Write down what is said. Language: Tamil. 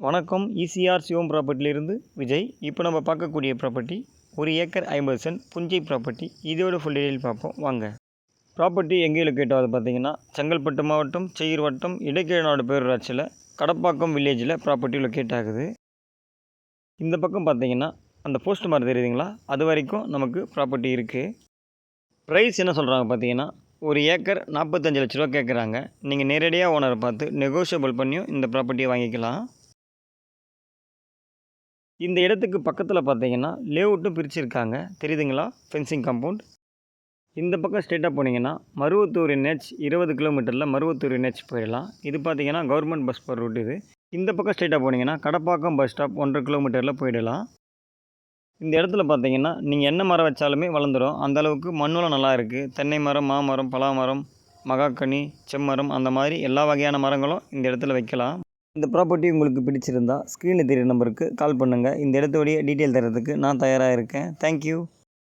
வணக்கம். இசிஆர் சிவம் ப்ராப்பர்ட்டிலிருந்து விஜய். இப்போ நம்ம பார்க்கக்கூடிய ப்ராப்பர்ட்டி 1 ஏக்கர் 50 சென்ட் புஞ்சை ப்ராப்பர்ட்டி. இதோட ஃபுல் டீடைல் பார்ப்போம் வாங்க. ப்ராப்பர்ட்டி எங்கே லொக்கேட் ஆகுது பார்த்தீங்கன்னா, செங்கல்பட்டு மாவட்டம், செய்யூர் வட்டம், இடைக்கேநாடு பேரூராட்சியில் கடப்பாக்கம் வில்லேஜில் ப்ராப்பர்ட்டி லொக்கேட் ஆகுது. இந்த பக்கம் பார்த்தீங்கன்னா அந்த போஸ்ட் மாதிரி தெரியுதுங்களா, அது வரைக்கும் நமக்கு ப்ராப்பர்ட்டி இருக்குது. ப்ரைஸ் என்ன சொல்கிறாங்க பார்த்தீங்கன்னா, 1 ஏக்கர் 45 லட்ச ரூபா கேட்குறாங்க. நீங்கள் நேரடியாக ஓனரை பார்த்து நெகோஷியபிள் பண்ணியும் இந்த ப்ராப்பர்ட்டியை வாங்கிக்கலாம். இந்த இடத்துக்கு பக்கத்தில் பார்த்தீங்கன்னா லேஅவுட்டும் பிரிச்சுருக்காங்க, தெரியுதுங்களா, ஃபென்சிங் காம்பவுண்ட். இந்த பக்கம் ஸ்ட்ரெயிட்டாக போனீங்கன்னா மருவத்தூர் NH 20 கிலோமீட்டரில் மருவத்தூர் NH போயிடலாம். இது பார்த்தீங்கன்னா கவர்மெண்ட் பஸ் போகிற ரூட் இது. இந்த பக்கம் ஸ்ட்ரெயிட்டாக போனீங்கன்னா கடப்பாக்கம் பஸ் ஸ்டாப் 1.5 கிலோமீட்டரில் போயிடலாம். இந்த இடத்துல பார்த்தீங்கன்னா நீங்கள் என்ன மரம் வச்சாலுமே வளர்ந்துடும், அந்தளவுக்கு மண்ணுலாம் நல்லா இருக்குது. தென்னை மரம், மாமரம், பலாமரம், மகாக்கனி, செம்மரம், அந்த மாதிரி எல்லா வகையான மரங்களும் இந்த இடத்துல வைக்கலாம். இந்த ப்ராப்பர்ட்டி உங்களுக்கு பிடிச்சிருந்தா ஸ்க்ரீனில் தெரியுற நம்பருக்கு கால் பண்ணுங்கள். இந்த இடத்துடைய டீட்டெயில் தரதுக்கு நான் தயாராக இருக்கேன். தேங்க்யூ.